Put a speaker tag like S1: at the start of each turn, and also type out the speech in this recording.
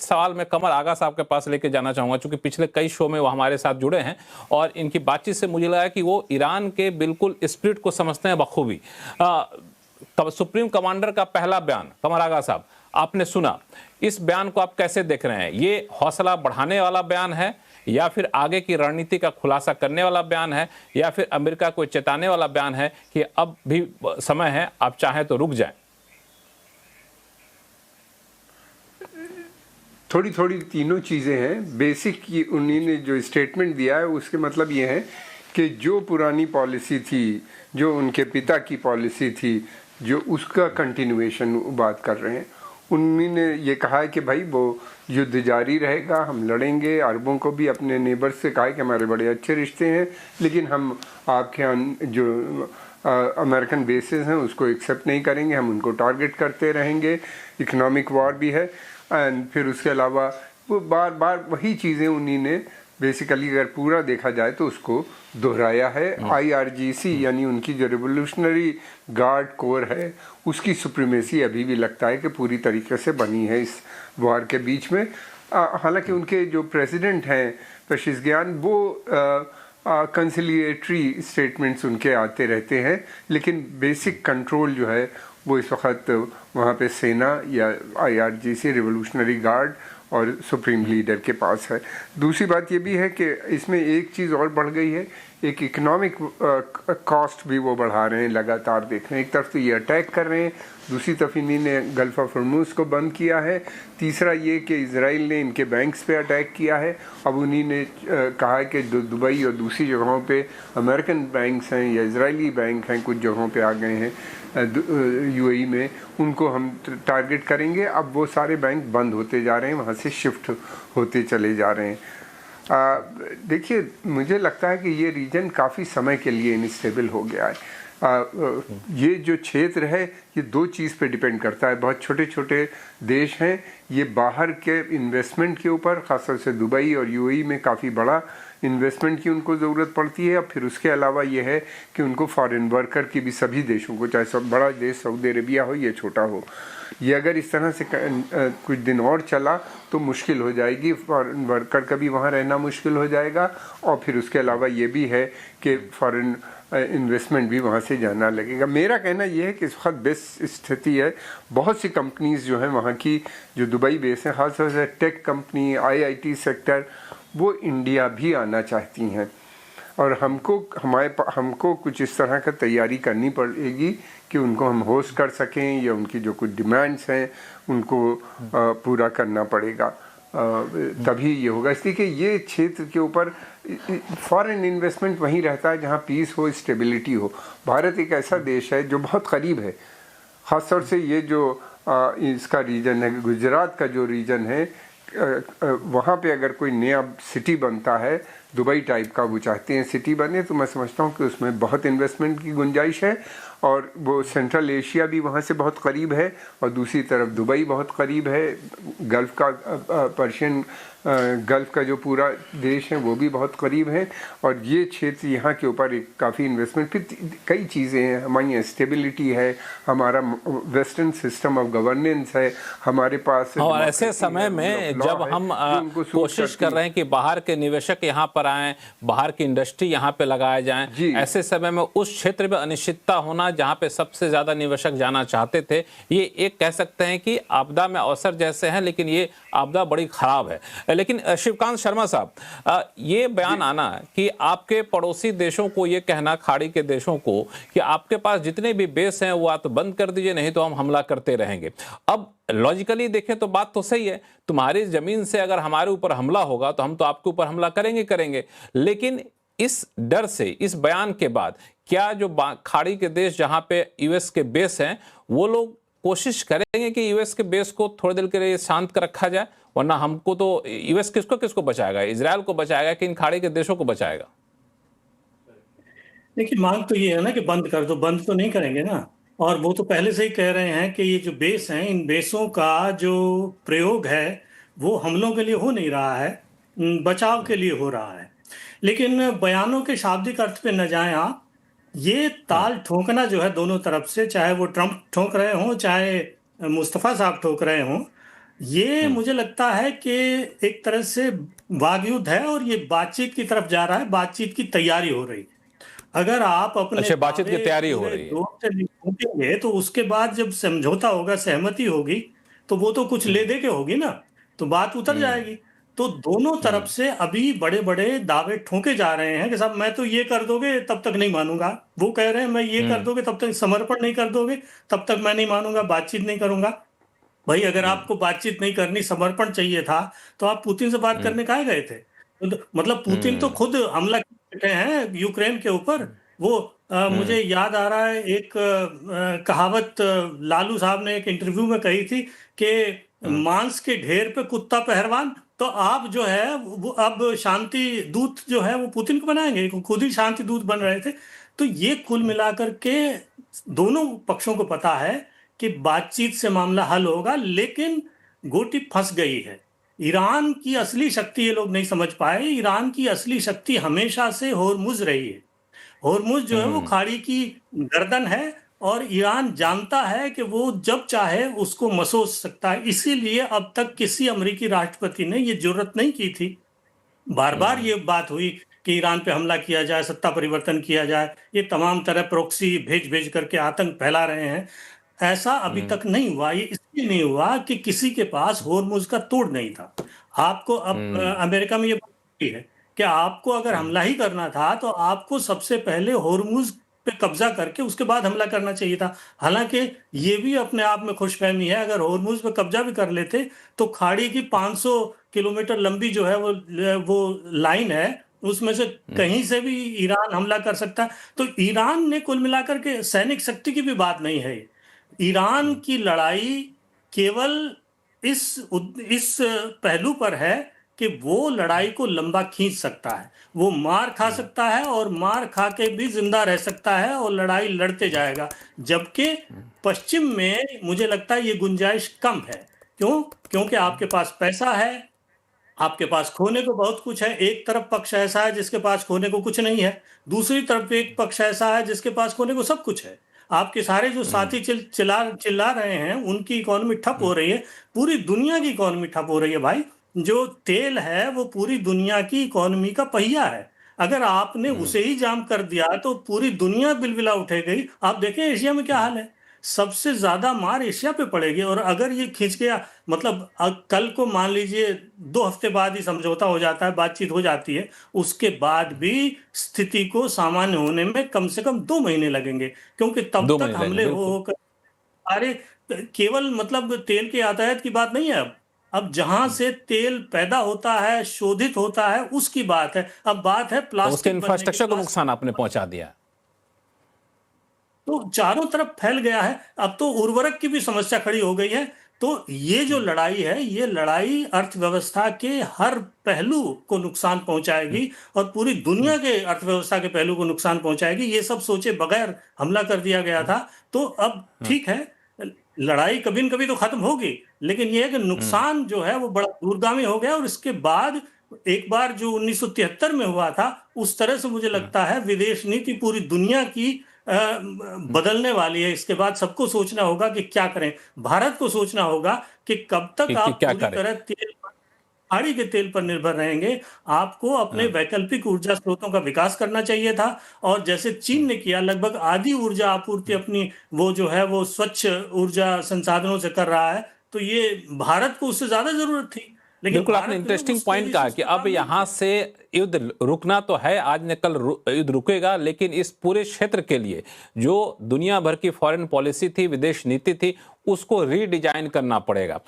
S1: सवाल मैं कमर आगा साहब के पास लेके जाना चाहूंगा, क्योंकि पिछले कई शो में वो हमारे साथ जुड़े हैं और इनकी बातचीत से मुझे लगा कि वो ईरान के बिल्कुल स्पिरिट को समझते हैं बखूबी। सुप्रीम कमांडर का पहला बयान, कमर आगा साहब आपने सुना, इस बयान को आप कैसे देख रहे हैं? ये हौसला बढ़ाने वाला बयान है या फिर आगे की रणनीति का खुलासा करने वाला बयान है या फिर अमेरिका को चेताने वाला बयान है कि अब भी समय है, आप चाहें तो रुक जाएं?
S2: थोड़ी थोड़ी तीनों चीज़ें हैं। बेसिक की उन्होंने जो स्टेटमेंट दिया है उसके मतलब ये है कि जो पुरानी पॉलिसी थी, जो उनके पिता की पॉलिसी थी, जो उसका कंटिन्यूएशन बात कर रहे हैं। उन्होंने ये कहा है कि भाई वो युद्ध जारी रहेगा, हम लड़ेंगे। अरबों को भी अपने नेबर्स से कहा है कि हमारे बड़े अच्छे रिश्ते हैं, लेकिन हम आपके यहाँ जो अमेरिकन बेसेस हैं उसको एक्सेप्ट नहीं करेंगे, हम उनको टारगेट करते रहेंगे। इकोनॉमिक वॉर भी है। एंड फिर उसके अलावा वो बार बार वही चीज़ें उन्हीं ने बेसिकली अगर पूरा देखा जाए तो उसको दोहराया है। IRGC यानी उनकी जो रिवोल्यूशनरी गार्ड कोर है उसकी सुप्रीमेसी अभी भी लगता है कि पूरी तरीके से बनी है इस वॉर के बीच में। हालांकि उनके जो प्रेसिडेंट हैं पेशिशगियान, वो कंसिलिएटरी स्टेटमेंट्स उनके आते रहते हैं, लेकिन बेसिक कंट्रोल जो है वो इस वक्त वहाँ पे सेना या IRGC रिवोल्यूशनरी गार्ड और सुप्रीम लीडर के पास है। दूसरी बात ये भी है कि इसमें एक चीज़ और बढ़ गई है, एक इकोनॉमिक कॉस्ट भी वो बढ़ा रहे हैं, लगातार देख रहे हैं। एक तरफ तो ये अटैक कर रहे हैं, दूसरी तरफ इन्हीं गल्फ ऑफ हॉर्मुज को बंद किया है। तीसरा ये कि इजराइल ने इनके बैंक्स पे अटैक किया है। अब उन्हीं ने कहा है कि दुबई और दूसरी जगहों पे अमेरिकन बैंक्स हैं या इजरायली बैंक हैं, कुछ जगहों पे आ गए हैं UAE में, उनको हम टारगेट करेंगे। अब वो सारे बैंक बंद होते जा रहे हैं, वहाँ से शिफ्ट होते चले जा रहे हैं। देखिए, मुझे लगता है कि ये रीजन काफ़ी समय के लिए इनस्टेबल हो गया है। ये जो क्षेत्र है ये दो चीज़ पे डिपेंड करता है। बहुत छोटे छोटे देश हैं, ये बाहर के इन्वेस्टमेंट के ऊपर, ख़ासतौर से दुबई और UAE में काफ़ी बड़ा इन्वेस्टमेंट की उनको ज़रूरत पड़ती है। और फिर उसके अलावा ये है कि उनको फॉरेन वर्कर की भी सभी देशों को, चाहे सब बड़ा देश सऊदी अरेबिया हो या छोटा हो, ये अगर इस तरह से कुछ दिन और चला तो मुश्किल हो जाएगी, फॉरेन वर्कर का भी वहाँ रहना मुश्किल हो जाएगा। और फिर उसके अलावा ये भी है कि फॉरेन इन्वेस्टमेंट भी वहाँ से जाना लगेगा। मेरा कहना यह है कि इस वक्त बेस्ट स्थिति है। बहुत सी कंपनीज जो हैं वहाँ की, जो दुबई बेस हैं, खासतौर से टेक कंपनी, IIT सेक्टर, वो इंडिया भी आना चाहती हैं। और हमको कुछ इस तरह का तैयारी करनी पड़ेगी कि उनको हम होस्ट कर सकें, या उनकी जो कुछ डिमांड्स हैं उनको पूरा करना पड़ेगा, तभी ये होगा। इसलिए कि ये क्षेत्र के ऊपर फॉरेन इन्वेस्टमेंट वहीं रहता है जहाँ पीस हो, स्टेबिलिटी हो। भारत एक ऐसा देश है जो बहुत करीब है, ख़ासतौर से ये जो इसका रीजन है, गुजरात का जो रीजन है, वहाँ पे अगर कोई नया सिटी बनता है, दुबई टाइप का वो चाहते हैं सिटी बने, तो मैं समझता हूँ कि उसमें बहुत इन्वेस्टमेंट की गुंजाइश है। और वो सेंट्रल एशिया भी वहाँ से बहुत करीब है, और दूसरी तरफ दुबई बहुत करीब है। गल्फ़ का पर्शियन गल्फ़ का जो पूरा देश है वो भी बहुत करीब है। और ये क्षेत्र, यहाँ के ऊपर एक काफ़ी इन्वेस्टमेंट, फिर कई चीज़ें हैं। हमारी स्टेबिलिटी है, हमारा वेस्टर्न सिस्टम ऑफ गवर्नेंस है, हमारे पास।
S1: और ऐसे समय में जब हम कोशिश कर रहे हैं कि बाहर के निवेशक यहाँ पर आएँ, बाहर की इंडस्ट्री यहाँ पे लगाए जाएँ, ऐसे समय में उस क्षेत्र में अनिश्चितता होना जहाँ पे सबसे ज़्यादा निवेशक जाना चाहते थे, ये एक कह सकते हैं कि आपदा में अवसर जैसे हैं, लेकिन ये आपदा बड़ी ख़राब है। लेकिन शिवकांत शर्मा साहब, ये बयान आना कि आपके पड़ोसी देशों को ये कहना, खाड़ी के देशों को, कि आपके पास जितने भी बेस हैं वो आप बंद कर दीजिए, नहीं तो हम हमला करते रहेंगे। अब लॉजिकली देखें तो बात तो सही है, तुम्हारी जमीन से अगर हमारे ऊपर हमला होगा तो हम तो आपके ऊपर हमला करेंगे। लेकिन इस डर से, इस बयान के बाद, क्या जो खाड़ी के देश जहां पे US के बेस हैं, वो लोग कोशिश करेंगे कि US के बेस को थोड़ी देर के लिए शांत कर रखा जाए? वरना हमको तो US किसको बचाएगा? इजराइल को बचाएगा कि इन खाड़ी के देशों को बचाएगा?
S3: देखिए, मांग तो ये है ना कि बंद कर दो, बंद तो नहीं करेंगे ना। और वो तो पहले से ही कह रहे हैं कि ये जो बेस हैं, इन बेसों का जो प्रयोग है वो हमलों के लिए हो नहीं रहा है, बचाव के लिए हो रहा है। लेकिन बयानों के शाब्दिक अर्थ पे न जाएं आप। ये ताल ठोकना जो है दोनों तरफ से, चाहे वो ट्रंप ठोक रहे हों, चाहे मुस्तफ़ा साहब ठोक रहे हों, ये मुझे लगता है कि एक तरह से वाग युद्ध है और ये बातचीत की तरफ जा रहा है, बातचीत की तैयारी हो रही है। अगर आप अपने
S1: अच्छा, बातचीत की
S3: दावे
S1: तैयारी हो
S3: पूरे
S1: रही है।
S3: जोर से निभाएंगे तो उसके बाद जब समझौता होगा, सहमति होगी, तो वो तो कुछ ले दे के होगी ना, तो बात उतर जाएगी। तो दोनों तरफ से अभी बड़े बड़े दावे ठोके जा रहे हैं कि साहब मैं तो ये कर दोगे तब तक नहीं मानूंगा, वो कह रहे हैं मैं ये कर दोगे तब तक, समर्पण नहीं कर दोगे तब तक मैं नहीं मानूंगा, बातचीत नहीं करूंगा। भाई अगर आपको बातचीत नहीं करनी, समर्पण चाहिए था, तो आप पुतिन से बात करने काहे गए थे? मतलब पुतिन तो खुद हमला कर बैठे हैं यूक्रेन के ऊपर। वो मुझे याद आ रहा है एक कहावत लालू साहब ने एक इंटरव्यू में कही थी कि मांस के ढेर पे कुत्ता पहलवान। तो आप जो है वो अब शांति दूत जो है वो पुतिन को बनाएंगे, खुद ही शांति दूत बन रहे थे। तो ये कुल मिलाकर के दोनों पक्षों को पता है कि बातचीत से मामला हल होगा, लेकिन गोटी फंस गई है। ईरान की असली शक्ति ये लोग नहीं समझ पाए। ईरान की असली शक्ति हमेशा से होर्मुज रही है। होर्मुज जो है वो खाड़ी की गर्दन है और ईरान जानता है कि वो जब चाहे उसको मसोस सकता है। इसीलिए अब तक किसी अमेरिकी राष्ट्रपति ने ये जुर्रत नहीं की थी। बार बार ये बात हुई कि ईरान पे हमला किया जाए, सत्ता परिवर्तन किया जाए, ये तमाम तरह प्रॉक्सी भेज भेज करके आतंक फैला रहे हैं। ऐसा अभी तक नहीं हुआ। ये इसलिए नहीं हुआ कि किसी के पास होर्मुज का तोड़ नहीं था। आपको अब अमेरिका में ये बात होती है कि आपको अगर हमला ही करना था तो आपको सबसे पहले होर्मुज पे कब्जा करके उसके बाद हमला करना चाहिए था। हालांकि ये भी अपने आप में खुशफहमी है, अगर होर्मुज पे कब्जा भी कर लेते तो खाड़ी की 500 किलोमीटर लंबी जो है वो लाइन है, उसमें से कहीं से भी ईरान हमला कर सकता है। तो ईरान ने कुल मिलाकर के सैनिक शक्ति की भी बात नहीं है। ईरान की लड़ाई केवल इस पहलू पर है कि वो लड़ाई को लंबा खींच सकता है, वो मार खा सकता है और मार खा के भी जिंदा रह सकता है और लड़ाई लड़ते जाएगा। जबकि पश्चिम में मुझे लगता है ये गुंजाइश कम है। क्यों? क्योंकि आपके पास पैसा है, आपके पास खोने को बहुत कुछ है। एक तरफ पक्ष ऐसा है जिसके पास खोने को कुछ नहीं है, दूसरी तरफ एक पक्ष ऐसा है जिसके पास खोने को सब कुछ है। आपके सारे जो साथी चिल्ला रहे हैं उनकी इकोनॉमी ठप हो रही है, पूरी दुनिया की इकोनॉमी ठप हो रही है भाई। जो तेल है वो पूरी दुनिया की इकोनॉमी का पहिया है। अगर आपने उसे ही जाम कर दिया तो पूरी दुनिया बिलबिला उठेगी। आप देखें एशिया में क्या हाल है, सबसे ज्यादा मार एशिया पे पड़ेगी। और अगर ये खींच गया, मतलब कल को मान लीजिए 2 हफ्ते बाद ही समझौता हो जाता है, बातचीत हो जाती है, उसके बाद भी स्थिति को सामान्य होने में कम से कम 2 महीने लगेंगे, क्योंकि तब तक हमले होकर अरे केवल मतलब तेल के यातायात की बात नहीं है। अब जहां से तेल पैदा होता है, शोधित होता है, उसकी बात है। अब बात है प्लास्टिक,
S1: उसके इंफ्रास्ट्रक्चर को नुकसान आपने पहुंचा दिया,
S3: तो चारों तरफ फैल गया है। अब तो उर्वरक की भी समस्या खड़ी हो गई है। तो ये जो लड़ाई है, ये लड़ाई अर्थव्यवस्था के हर पहलू को नुकसान पहुंचाएगी और पूरी दुनिया के अर्थव्यवस्था के पहलू को नुकसान पहुंचाएगी। ये सब सोचे बगैर हमला कर दिया गया था। तो अब ठीक है, लड़ाई कभी न कभी तो खत्म होगी, लेकिन ये है कि नुकसान जो है वो बड़ा दूरगामी हो गया। और इसके बाद एक बार जो 1973 में हुआ था, उस तरह से मुझे लगता है विदेश नीति पूरी दुनिया की बदलने वाली है। इसके बाद सबको सोचना होगा कि क्या करें। भारत को सोचना होगा कि कब तक आप पूरी तरह खाड़ी के तेल पर निर्भर रहेंगे। आपको अपने वैकल्पिक ऊर्जा स्रोतों का विकास करना चाहिए था, और जैसे चीन ने किया, लगभग आधी ऊर्जा आपूर्ति अपनी वो जो है वो स्वच्छ ऊर्जा संसाधनों से कर रहा है। तो ये भारत को उससे ज्यादा जरूरत थी।
S1: बिल्कुल, आपने इंटरेस्टिंग पॉइंट कहा कि अब यहां से युद्ध रुकना तो है, आज न कल युद्ध रुकेगा, लेकिन इस पूरे क्षेत्र के लिए जो दुनिया भर की फॉरेन पॉलिसी थी, विदेश नीति थी, उसको रीडिजाइन करना पड़ेगा।